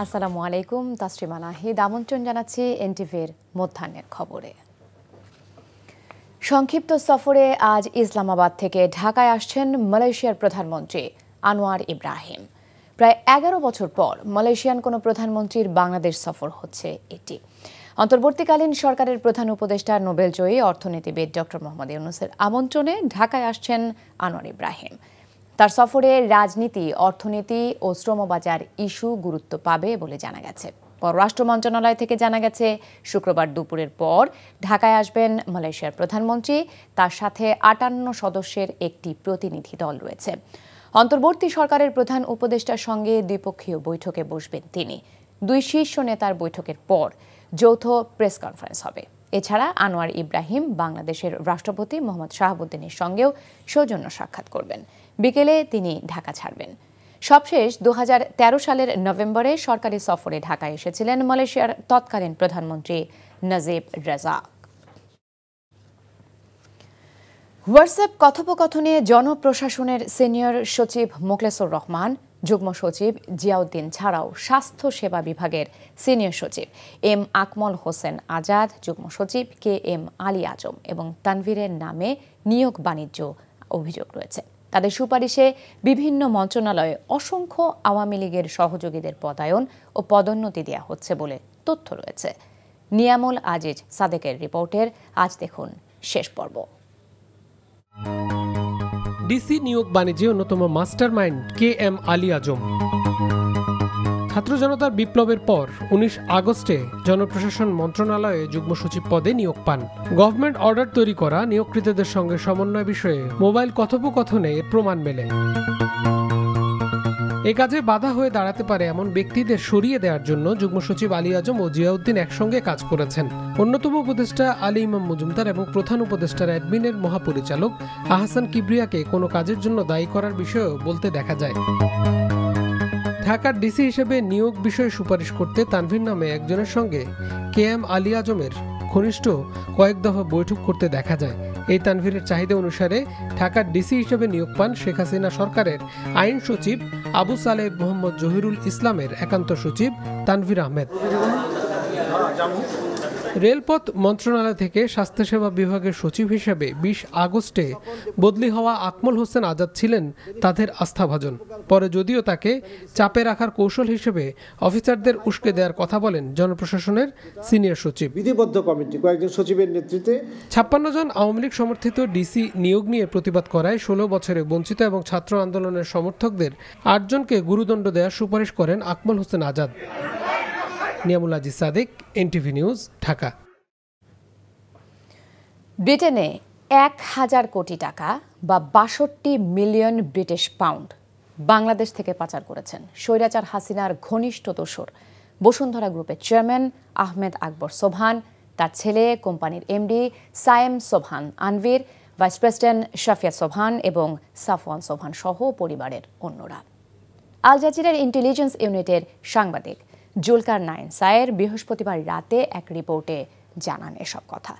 আসসালামু আলাইকুম, তাসরিমা নাহিদ আমন্ত্রণ জানাচ্ছি এনটিভির মধ্যাহ্নের খবরে। সংক্ষিপ্ত সফরে আজ ইসলামাবাদ থেকে ঢাকায় আসছেন মালয়েশিয়ার প্রধানমন্ত্রী আনোয়ার ইব্রাহিম। প্রায় 11 বছর পর মালয়েশিয়ান কোনো প্রধানমন্ত্রীর বাংলাদেশ সফর হচ্ছে এটি। অন্তর্বর্তীকালীন সরকারের প্রধান উপদেষ্টা নোবেলজয়ী অর্থনীতিবিদ ডক্টর মোহাম্মদ ইউনূসের আমন্ত্রণে ঢাকায় আসছেন আনোয়ার ইব্রাহিম। তার সফরে রাজনীতি, অর্থনীতি ও শ্রমবাজার ইস্যু গুরুত্ব পাবে বলে জানা গেছে। পররাষ্ট্র মন্ত্রণালয় থেকে জানা গেছে, শুক্রবার দুপুরের পর ঢাকায় আসবেন মালয়েশিয়ার প্রধানমন্ত্রী। তার সাথে 58 সদস্যের একটি প্রতিনিধি দল রয়েছে। অন্তর্বর্তী সরকারের প্রধান উপদেষ্টার সঙ্গে দ্বিপক্ষীয় বৈঠকে বসবেন তিনি। দুই শীর্ষ নেতার বৈঠকের পর যৌথ প্রেস কনফারেন্স হবে। এছাড়া আনোয়ার ইব্রাহিম বাংলাদেশের রাষ্ট্রপতি মোহাম্মদ শাহাবুদ্দিনের সঙ্গেও সৌজন্য সাক্ষাৎ করবেন। বিকেলে তিনি ঢাকা ছাড়বেন। সবশেষ 2013 সালের নভেম্বরে সরকারি সফরে ঢাকায় এসেছিলেন মালয়েশিয়ার তৎকালীন প্রধানমন্ত্রী নজিব রাজাক। হোয়াটসঅ্যাপ কথোপকথনে জনপ্রশাসনের সিনিয়র সচিব মোখলেসুর রহমান, যুগ্ম সচিব জিয়াউদ্দিন ছাড়াও স্বাস্থ্য সেবা বিভাগের সিনিয়র সচিব এম আকমল হোসেন আজাদ, যুগ্ম সচিব কে এম আলী আজম এবং তানভীরের নামে নিয়োগ বাণিজ্য অভিযোগ রয়েছে। তাদের সুপারিশে বিভিন্ন মন্ত্রণালয়ে অসংখ্য আওয়ামী লীগের সহযোগীদের পদায়ন ও পদোন্নতি দেওয়া হচ্ছে বলে তথ্য রয়েছে। নিয়ামুল আজিজ সাদেকের রিপোর্টের আজ দেখুন শেষ পর্ব। ডিসি নিয়োগ বাণিজ্যে অন্যতম mastermind K M Ali Azam. ছাত্র জনতার বিপ্লবের পর 19 আগস্টে জনপ্রশাসন মন্ত্রণালয়ে যুগ্ম সচিব পদে নিয়োগ পান। গভর্নমেন্ট অর্ডার তৈরি করা নিয়োগকৃতদের সঙ্গে সমন্বয় বিষয়ে মোবাইল কথোপকথনে এর প্রমাণ মেলে। এ কাজে বাধা হয়ে দাঁড়াতে পারে এমন ব্যক্তিদের সরিয়ে দেওয়ার জন্য যুগ্ম সচিব আলী আজম ও জিয়াউদ্দিন একসঙ্গে কাজ করেছেন। অন্যতম উপদেষ্টা আলী ইমাম মজুমদার এবং প্রধান উপদেষ্টার অ্যাডমিনের মহাপরিচালক আহসান কিবরিয়াকে কোনো কাজের জন্য দায়ী করার বিষয়েও বলতে দেখা যায়। ঢাকার ডিসি হিসেবে নিয়োগ বিষয়ে সুপারিশ করতে তানভীর নামে একজনের সঙ্গে কে এম আলী আজমের ঘনিষ্ঠ কয়েক দফা বৈঠক করতে দেখা যায়। এই তানভীরের চাহিদা অনুসারে ঢাকার ডিসি হিসেবে নিয়োগ পান শেখ হাসিনা সরকারের আইন সচিব আবু সালেহ মোহাম্মদ জহিরুল ইসলামের একান্ত সচিব তানভীর আহমেদ। রেলপথ মন্ত্রণালয় থেকে স্বাস্থ্যসেবা বিভাগের সচিব হিসেবে 20 আগস্টে বদলি হওয়া আকমল হোসেন আজাদ ছিলেন তাদের আস্থাভাজন। পরে যদিও তাকে চাপে রাখার কৌশল হিসেবে অফিসারদের উস্কে দেওয়ার কথা বলেন জনপ্রশাসনের সিনিয়র সচিব। বিধিবদ্ধ কমিটি কয়েকজন সচিবের নেতৃত্বে 56 জন আওয়ামী লীগ সমর্থিত ডিসি নিয়োগ নিয়ে প্রতিবাদ করায় 16 বছরে বঞ্চিত এবং ছাত্র আন্দোলনের সমর্থকদের 8 জনকে গুরুদণ্ড দেওয়ার সুপারিশ করেন আকমল হোসেন আজাদ। Niamul Aziz Sadek, NTV news, Dhaka. ব্রিটেনে 1000 কোটি টাকা বা 62 মিলিয়ন ব্রিটিশ পাউন্ড বাংলাদেশ থেকে পাচার করেছেন স্বৈরাচার হাসিনার ঘনিষ্ঠ দোসর বসুন্ধরা গ্রুপের চেয়ারম্যান আহমেদ আকবর সোবহান, তার ছেলে, কোম্পানির MD Sayem Sobhan Anvir, vice president Shafiya Sobhan এবং সাফওয়ান সোবহান সহ পরিবারের অন্যরা। আল জাজিরার ইন্টেলিজেন্স ইউনিটের সাংবাদিক জুলকার নাইন সায়ের বৃহস্পতিবার রাতে এক রিপোর্টে জানান এসব কথা।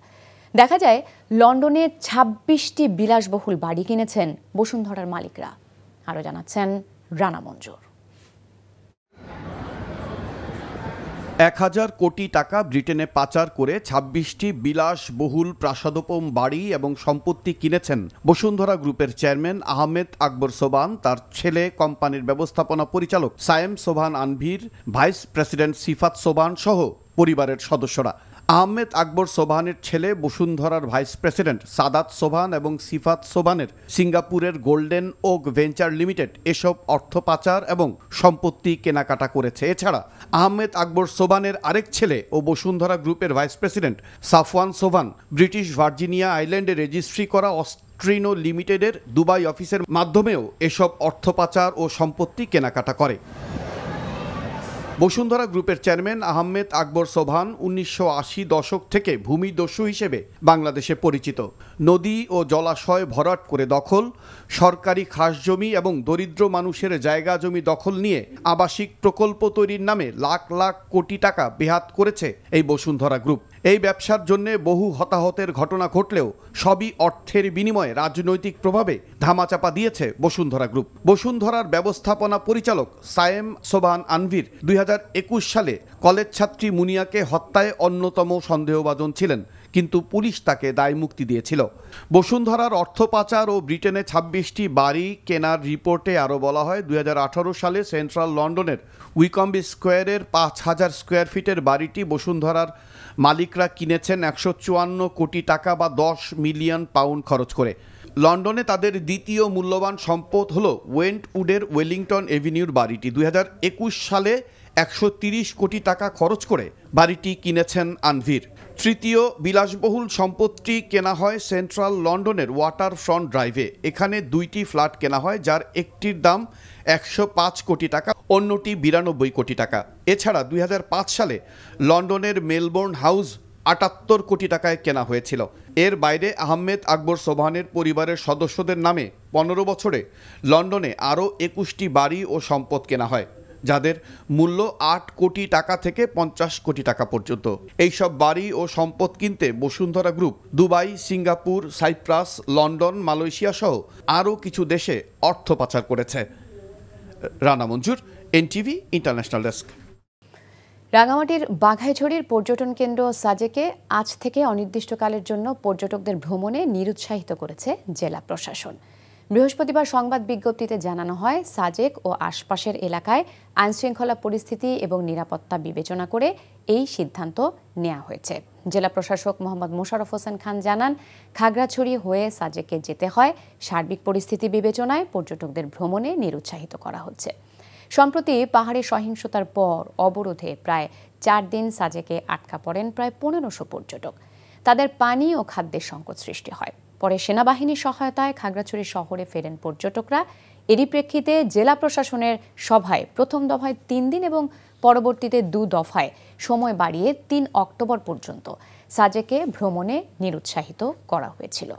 দেখা যায়, লন্ডনে 26টি বিলাসবহুল বাড়ি কিনেছেন বসুন্ধরার মালিকরা। আরও জানাচ্ছেন রানা মঞ্জুর। 1000 কোটি টাকা ব্রিটেনে পাচার করে 26টি বিলাসবহুল প্রাসাদোপম বাড়ি এবং সম্পত্তি কিনেছেন বসুন্ধরা গ্রুপের চেয়ারম্যান আহমেদ আকবর সোবহান, তার ছেলে, কোম্পানির ব্যবস্থাপনা পরিচালক সায়েম সোবহান আনভীর, ভাইস প্রেসিডেন্ট সিফাত সোবহান সহ পরিবারের সদস্যরা। আহমেদ আকবর সোবহানের ছেলে বসুন্ধরার ভাইস প্রেসিডেন্ট সাদাত সোবহান এবং সিফাত সোবহানের সিঙ্গাপুরের গোল্ডেন ওক ভেঞ্চার লিমিটেড এসব অর্থ পাচার এবং সম্পত্তি কেনাকাটা করেছে। এছাড়া আহমেদ আকবর সোবহানের আরেক ছেলে ও বসুন্ধরা গ্রুপের vice president Safwan Sobhan British Virginia আইল্যান্ডে রেজিস্ট্রি করা অস্ট্রিনো লিমিটেডের দুবাই অফিসের মাধ্যমেও এসব অর্থ পাচার ও সম্পত্তি কেনাকাটা করে। বসুন্ধরা গ্রুপের চেয়ারম্যান আহমেদ আকবর সোবহান 1980 দশক থেকে ভূমিদস্যু হিসেবে বাংলাদেশে পরিচিত। নদী ও জলাশয় ভরাট করে দখল, সরকারি খাস জমি এবং দরিদ্র মানুষের জায়গা জমি দখল নিয়ে আবাসিক প্রকল্প তৈরির নামে লাখ লাখ কোটি টাকা বেহাত করেছে এই বসুন্ধরা গ্রুপ। এই ব্যবসার জন্য বহু হতাহতের ঘটনা ঘটলেও সবই অর্থের বিনিময়ে রাজনৈতিক প্রভাবে ধামাচাপা দিয়েছে বসুন্ধরা গ্রুপ। বসুন্ধরার ব্যবস্থাপনা পরিচালক সায়েম সোবহান আনভীর 2021 সালে কলেজ ছাত্রী মুনিয়াকে হত্যায় অন্যতম সন্দেহভাজন ছিলেন, কিন্তু পুলিশ তাকে দায় মুক্তি দিয়েছিল। বসুন্ধরার অর্থ পাচার ও ব্রিটেনে 26টি বাড়ি কেনার রিপোর্টে আরও বলা হয় 2018 সালে সেন্ট্রাল লন্ডনের উইকম্বে স্কোয়ারের 5000 স্কোয়ার ফিটের বাড়িটি বসুন্ধরার মালিকরা কিনেছেন 154 কোটি টাকা বা 10 মিলিয়ন পাউন্ড খরচ করে। লন্ডনে তাদের দ্বিতীয় মূল্যবান সম্পদ হল ওয়েন্টউডের ওয়েলিংটন এভিনিউর বাড়িটি। 2021 সালে 130 কোটি টাকা খরচ করে বাড়িটি কিনেছেন আনভির। তৃতীয় বিলাসবহুল সম্পদটি কেনা হয় সেন্ট্রাল লন্ডনের ওয়াটার ফ্রন্ট ড্রাইভে। এখানে 2টি ফ্ল্যাট কেনা হয়, যার একটির দাম 105 কোটি টাকা, অন্যটি 92 কোটি টাকা। এছাড়া 2005 সালে লন্ডনের মেলবোর্ন হাউস 78 কোটি টাকায় কেনা হয়েছিল। এর বাইরে আহমেদ আকবর সোবহানের পরিবারের সদস্যদের নামে 15 বছরে লন্ডনে আরও 21টি বাড়ি ও সম্পদ কেনা হয়, যাদের মূল্য 8 কোটি টাকা থেকে 50 কোটি টাকা পর্যন্ত। এইসব বাড়ি ও সম্পদ কিনতে Bashundhara group Dubai, Singapore, Cyprus, London, Malaysia সহ আরও কিছু দেশে অর্থ পাচার করেছে। Rana Manjur, NTV international desk. রাঙামাটির বাঘাইছড়ির পর্যটন কেন্দ্র সাজেকে আজ থেকে অনির্দিষ্টকালের জন্য পর্যটকদের ভ্রমণে নিরুৎসাহিত করেছে জেলা প্রশাসন। বৃহস্পতিবার সংবাদ বিজ্ঞপ্তিতে জানানো হয়, সাজেক ও আশপাশের এলাকায় আইনশৃঙ্খলা পরিস্থিতি এবং নিরাপত্তা বিবেচনা করে এই সিদ্ধান্ত নেওয়া হয়েছে। জেলা প্রশাসক মোহাম্মদ মোশাররফ হোসেন খান জানান, খাগড়াছড়ি হয়ে সাজেকে যেতে হয়। সার্বিক পরিস্থিতি বিবেচনায় পর্যটকদের ভ্রমণে নিরুৎসাহিত করা হচ্ছে। সম্প্রতি পাহাড়ে সহিংসতার পর অবরোধে প্রায় 4 দিন সাজেকে আটকা পড়েন প্রায় 1500 পর্যটক। তাদের পানি ও খাদ্যের সংকট সৃষ্টি হয়। পরে সেনাবাহিনীর সহায়তায় খাগড়াছড়ি শহরে ফেরেন পর্যটকরা। এরই প্রেক্ষিতে জেলা প্রশাসনের সভায় প্রথম দফায় 3 দিন এবং পরবর্তীতে 2 দফায় সময় বাড়িয়ে 3 অক্টোবর পর্যন্ত সাজেকে ভ্রমণে নিরুৎসাহিত করা হয়েছিল।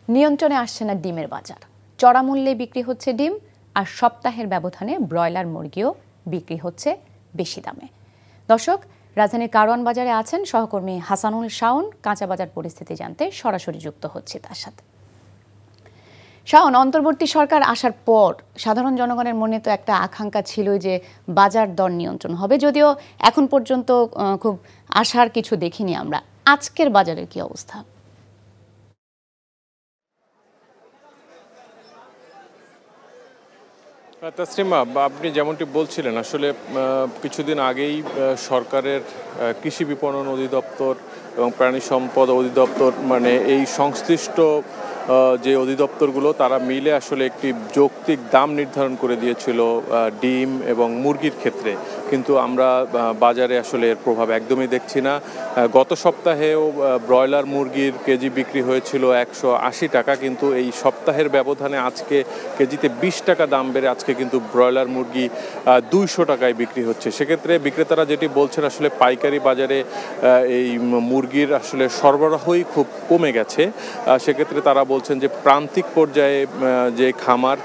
নিয়ন্ত্রণে আসছে না ডিমের বাজার। চড়া মূল্যে বিক্রি হচ্ছে ডিম, আর সপ্তাহের ব্যবধানে ব্রয়লার মুরগিও বিক্রি হচ্ছে বেশি দামে। দর্শক, রাজধানীর কারওয়ান বাজারে আছেন সহকর্মী হাসানুল শাওন। কাঁচা বাজার পরিস্থিতি জানতে সরাসরি যুক্ত হচ্ছে তার সাথে। শাওন, অন্তর্বর্তী সরকার আসার পর সাধারণ জনগণের মনে তো একটা আকাঙ্ক্ষা ছিল যে বাজার দর নিয়ন্ত্রণ হবে, যদিও এখন পর্যন্ত খুব আশার কিছু দেখিনি আমরা। আজকের বাজারের কি অবস্থা? তাসরিমা, আপনি যেমনটি বলছিলেন, আসলে কিছুদিন আগেই সরকারের কৃষি বিপণন অধিদপ্তর এবং প্রাণী সম্পদ অধিদপ্তর, মানে এই সংশ্লিষ্ট যে অধিদপ্তরগুলো, তারা মিলে আসলে একটি যৌক্তিক দাম নির্ধারণ করে দিয়েছিল ডিম এবং মুরগির ক্ষেত্রে। কিন্তু আমরা বাজারে আসলে এর প্রভাব একদমই দেখছি না। গত সপ্তাহেও ব্রয়লার মুরগির কেজি বিক্রি হয়েছিল 180 টাকা, কিন্তু এই সপ্তাহের ব্যবধানে আজকে কেজিতে 20 টাকা দাম বেড়ে আজকে কিন্তু ব্রয়লার মুরগি 200 টাকায় বিক্রি হচ্ছে। সেক্ষেত্রে বিক্রেতারা যেটি বলছেন, আসলে পাইকারি বাজারে এই মুরগির আসলে সরবরাহই খুব কমে গেছে। সেক্ষেত্রে তারা বলছেন যে প্রান্তিক পর্যায়ে যে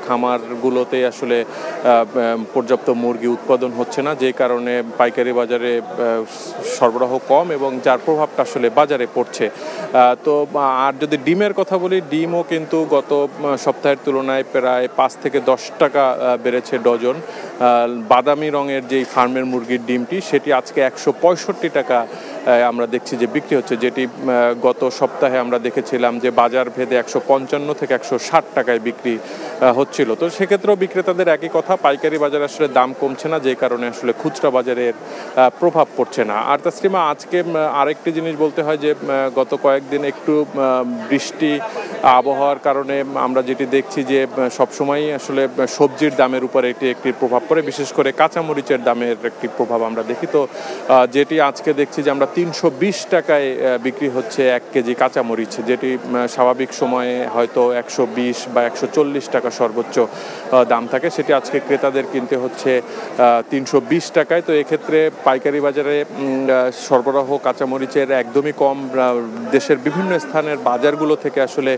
খামারগুলোতে আসলে পর্যাপ্ত মুরগি উৎপাদন হচ্ছে না, যে কারণে পাইকারি বাজারে সরবরাহ কম এবং যার প্রভাবটা আসলে বাজারে পড়ছে। তো আর যদি ডিমের কথা বলি, ডিমও কিন্তু গত সপ্তাহের তুলনায় প্রায় 5 থেকে 10 টাকা বেড়েছে ডজন। বাদামি রঙের যেই ফার্মের মুরগির ডিমটি, সেটি আজকে 165 টাকা আমরা দেখছি যে বিক্রি হচ্ছে, যেটি গত সপ্তাহে আমরা দেখেছিলাম যে বাজার ভেদে 155 থেকে 160 টাকায় বিক্রি হচ্ছিল। তো সেক্ষেত্রেও বিক্রেতাদের একই কথা, পাইকারি বাজারে আসলে দাম কমছে না, যে কারণে আসলে খুচরা বাজারের প্রভাব পড়ছে না। আর তাসলিমা, আজকে আরেকটি জিনিস বলতে হয় যে গত কয়েকদিন একটু বৃষ্টি আবহাওয়ার কারণে আমরা যেটি দেখছি যে সবসময়ই আসলে সবজির দামের উপরে একটি প্রভাব পড়ে, বিশেষ করে কাঁচামরিচের দামের একটি প্রভাব আমরা দেখি। তো যেটি আজকে দেখছি যে আমরা 320 টাকায় বিক্রি হচ্ছে 1 কেজি কাঁচামরিচ, যেটি স্বাভাবিক সময়ে হয়তো 120 বা 140 টাকা সর্বোচ্চ দাম থাকে, সেটি আজকে ক্রেতাদের কিনতে হচ্ছে 320 টাকায়। তো এক্ষেত্রে পাইকারি বাজারে সরবরাহ কাঁচামরিচের একদমই কম। দেশের বিভিন্ন স্থানের বাজারগুলো থেকে আসলে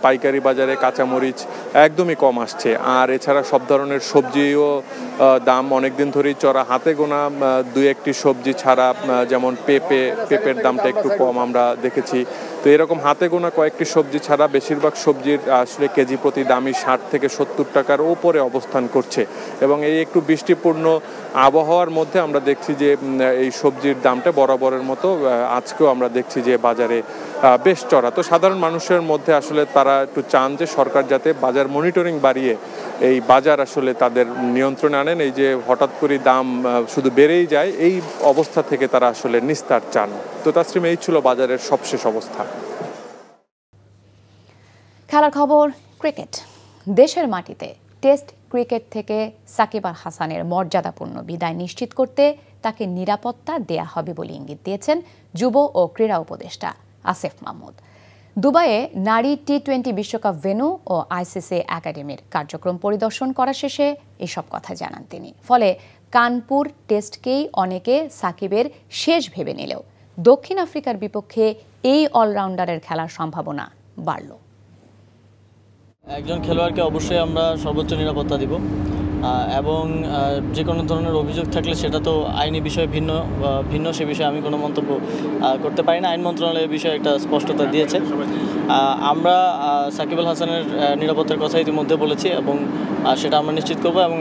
পাইকারি বাজারে কাঁচামরিচ একদমই কম আসছে। আর এছাড়া সব ধরনের সবজিও দাম অনেক দিন ধরেই চড়া। হাতে গোনা 2-1টি সবজি ছাড়া, যেমন পেঁপে, পেঁপের দামটা একটু কম আমরা দেখেছি। তো এরকম হাতে গোনা কয়েকটি সবজি ছাড়া বেশিরভাগ সবজির আসলে কেজি প্রতি দামই 60 থেকে 70 টাকার ওপরে অবস্থান করছে। এবং এই একটু বৃষ্টিপূর্ণ আবহাওয়ার মধ্যে আমরা দেখছি যে এই সবজির দামটা বরাবরের মতো আজকেও আমরা দেখছি যে বাজারে বেশ চড়া। তো সাধারণ মানুষের মধ্যে আসলে তারা একটু চান যে সরকার যাতে বাজার মনিটরিং বাড়িয়ে এই বাজার আসলে তাদের নিয়ন্ত্রণে আনেন। এই যে হঠাৎ করে দাম শুধু বেড়েই যায়, এই অবস্থা থেকে তারা আসলে নিস্তার চান। তো তাসরিম, এই ছিল বাজারের সবশেষ অবস্থা। খেলার খবর, ক্রিকেট। দেশের মাটিতে টেস্ট ক্রিকেট থেকে সাকিব আল হাসানের মর্যাদাপূর্ণ বিদায় নিশ্চিত করতে তাকে নিরাপত্তা দেয়া হবে বলে ইঙ্গিত দিয়েছেন যুব ও ক্রীড়া উপদেষ্টা আসিফ মাহমুদ। দুবাইয়ে নারী টি-20 বিশ্বকাপ ভেন্যু ও আইসিসি একাডেমির কার্যক্রম পরিদর্শন করা শেষে এসব কথা জানান তিনি। ফলে কানপুর টেস্টকেই অনেকে সাকিবের শেষ ভেবে নিলেও দক্ষিণ আফ্রিকার বিপক্ষে এই অলরাউন্ডারের খেলার সম্ভাবনা বাড়ল। একজন খেলোয়াড়কে অবশ্যই আমরা সর্বোচ্চ নিরাপত্তা দিব এবং যে কোনো ধরনের অভিযোগ থাকলে সেটা তো আইনি বিষয়ে ভিন্ন সে বিষয়ে আমি কোনো মন্তব্য করতে পারি না। আইন মন্ত্রণালয়ের বিষয়ে একটা স্পষ্টতা দিয়েছে। আমরা সাকিব আল হাসানের নিরাপত্তার কথা ইতিমধ্যে বলেছি এবং সেটা আমরা নিশ্চিত করব। এবং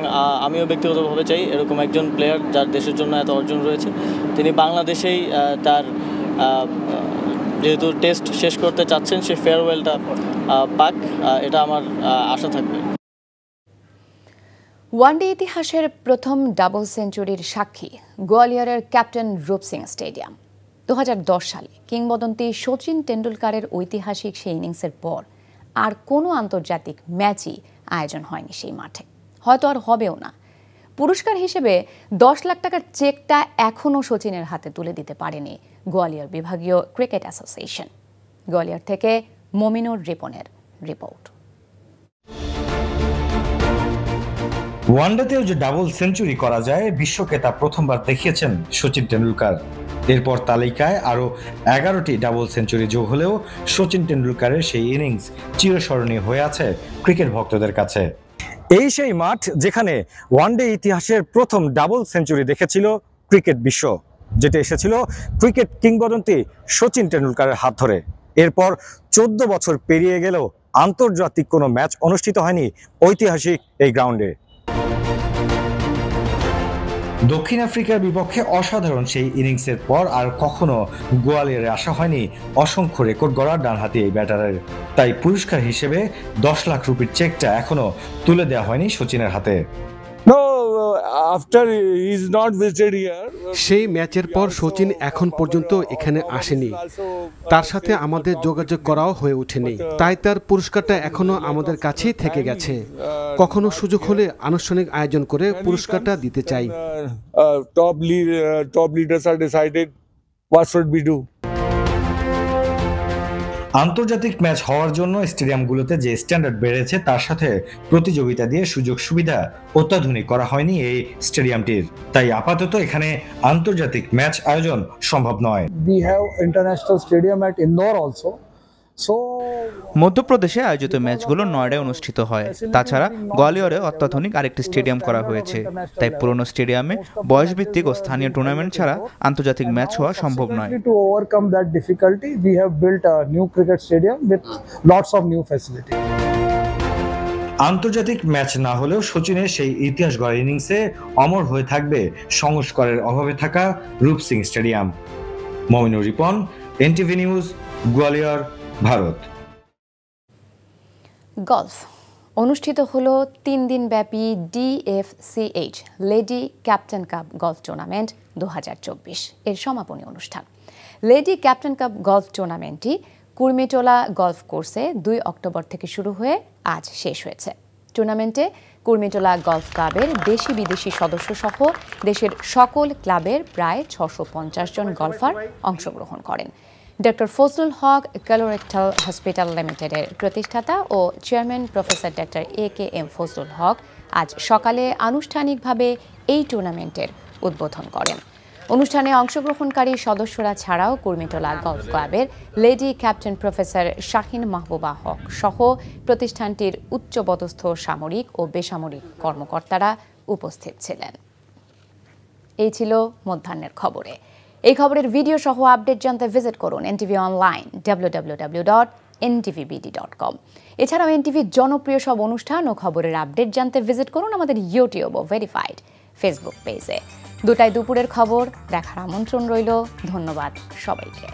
আমিও ব্যক্তিগতভাবে চাই এরকম একজন প্লেয়ার যার দেশের জন্য এত অর্জন রয়েছে, তিনি বাংলাদেশেই তার যেহেতু টেস্ট শেষ করতে চাচ্ছেন সে ফেয়ারওয়েলটা পাক, এটা আমার আশা থাকবে। ওয়ানডে ইতিহাসের প্রথম ডাবল সেঞ্চুরির সাক্ষী গোয়ালিয়রের ক্যাপ্টেন রূপ সিং স্টেডিয়াম। 2010 সালে কিংবদন্তি শচীন টেন্ডুলকারের ঐতিহাসিক সেই ইনিংসের পর আর কোনো আন্তর্জাতিক ম্যাচই আয়োজন হয়নি সেই মাঠে, হয়তো আর হবেও না। পুরস্কার হিসেবে 10 লাখ টাকার চেকটা এখনও শচীনের হাতে তুলে দিতে পারেনি গোয়ালিয়র বিভাগীয় ক্রিকেট অ্যাসোসিয়েশন। গোয়ালিয়র থেকে মমিনুর রিপনের রিপোর্ট। ওয়ানডেতেও যে ডাবল সেঞ্চুরি করা যায় বিশ্বকে তা প্রথমবার দেখিয়েছেন শচীন টেন্ডুলকার। এরপর তালিকায় আরও 11টি ডাবল সেঞ্চুরি যোগ হলেও শচীন টেন্ডুলকারের সেই ইনিংস চিরস্মরণীয় হয়ে আছে ক্রিকেট ভক্তদের কাছে। এই সেই মাঠ যেখানে ওয়ানডে ইতিহাসের প্রথম ডাবল সেঞ্চুরি দেখেছিল ক্রিকেট বিশ্ব, যেটা এসেছিল ক্রিকেট কিংবদন্তি শচীন টেন্ডুলকারের হাত ধরে। এরপর 14 বছর পেরিয়ে গেলেও আন্তর্জাতিক কোনো ম্যাচ অনুষ্ঠিত হয়নি ঐতিহাসিক এই গ্রাউন্ডে। দক্ষিণ আফ্রিকার বিপক্ষে অসাধারণ সেই ইনিংসের পর আর কখনো গোয়ালিয়রে আসা হয়নি অসংখ্য রেকর্ড গড়া ডানহাতি এই ব্যাটারের। তাই পুরস্কার হিসেবে 10 লাখ রুপির চেকটা এখনো তুলে দেওয়া হয়নি শচীনের হাতে। সেই ম্যাচের পর শচীন এখন পর্যন্ত এখানে আসেনি, তার সাথে আমাদের যোগাযোগ করাও হয়ে ওঠেনি, তাই তার পুরস্কারটা এখনো আমাদের কাছেই থেকে গেছে। কখনো সুযোগ হলে আনুষ্ঠানিক আয়োজন করে পুরস্কারটা দিতে চাই। আন্তর্জাতিক ম্যাচ হওয়ার জন্য স্টেডিয়ামগুলোতে যে স্ট্যান্ডার্ড বেড়েছে তার সাথে প্রতিযোগিতা দিয়ে সুযোগ সুবিধা অত্যাধুনিক করা হয়নি এই স্টেডিয়ামটির, তাই আপাতত এখানে আন্তর্জাতিক ম্যাচ আয়োজন সম্ভব নয়। We have international stadium at Indore also. মধ্যপ্রদেশে আয়োজিত ম্যাচগুলো নয়ডায় অনুষ্ঠিত হয়। তাছাড়া গোয়ালিয়রে অত্যাধুনিক আরেকটি স্টেডিয়াম করা হয়েছে, তাই পুরনো স্টেডিয়ামে বয়সভিত্তিক ও স্থানীয় টুর্নামেন্ট ছাড়া আন্তর্জাতিক ম্যাচ হওয়া সম্ভব নয়। To overcome that difficulty, we have built a new cricket stadium with lots of new facilities. আন্তর্জাতিক ম্যাচ না হলেও শচীনের সেই ইতিহাস গড়া ইনিংসে অমর হয়ে থাকবে সংস্কারের অভাবে থাকা Roop Singh stadium. Mominur Ripon, NTV news, Gwalior, Bharat. Golf অনুষ্ঠিত হলো 3 দিন ব্যাপী DFCH lady captain cup golf tournament 2024 এর সমাপনী অনুষ্ঠান। লেডি ক্যাপ্টেন কাপ গলফ টুর্নামেন্টটি কুর্মিটোলা গলফ কোর্সে 2 অক্টোবর থেকে শুরু হয়ে আজ শেষ হয়েছে। টুর্নামেন্টে কুর্মিটোলা গলফ ক্লাবের দেশি বিদেশি সদস্য সহ দেশের সকল ক্লাবের প্রায় 650 জন গলফার অংশগ্রহণ করেন। Doctor Fazlul Haque colorectal hospital লিমিটেডের প্রতিষ্ঠাতা ও chairman professor doctor AKM Fazlul Haque আজ সকালে আনুষ্ঠানিকভাবে এই টুর্নামেন্টের উদ্বোধন করেন। অনুষ্ঠানে অংশগ্রহণকারী সদস্যরা ছাড়াও কুর্মিটোলা গলফ ক্লাবের lady captain professor Shahin Mahbuba Haque সহ প্রতিষ্ঠানটির উচ্চপদস্থ সামরিক ও বেসামরিক কর্মকর্তারা উপস্থিত ছিলেন। এই ছিল মধ্যাহ্নের খবরে। এই খবরের ভিডিও সহ আপডেট জানতে ভিজিট করুন এনটিভি অনলাইন www.ntvbd.com। এছাড়াও এনটিভির জনপ্রিয় সব অনুষ্ঠান ও খবরের আপডেট জানতে ভিজিট করুন আমাদের ইউটিউব ও ভেরিফাইড ফেসবুক পেজে। 2টায় দুপুরের খবর দেখার আমন্ত্রণ রইল। ধন্যবাদ সবাইকে।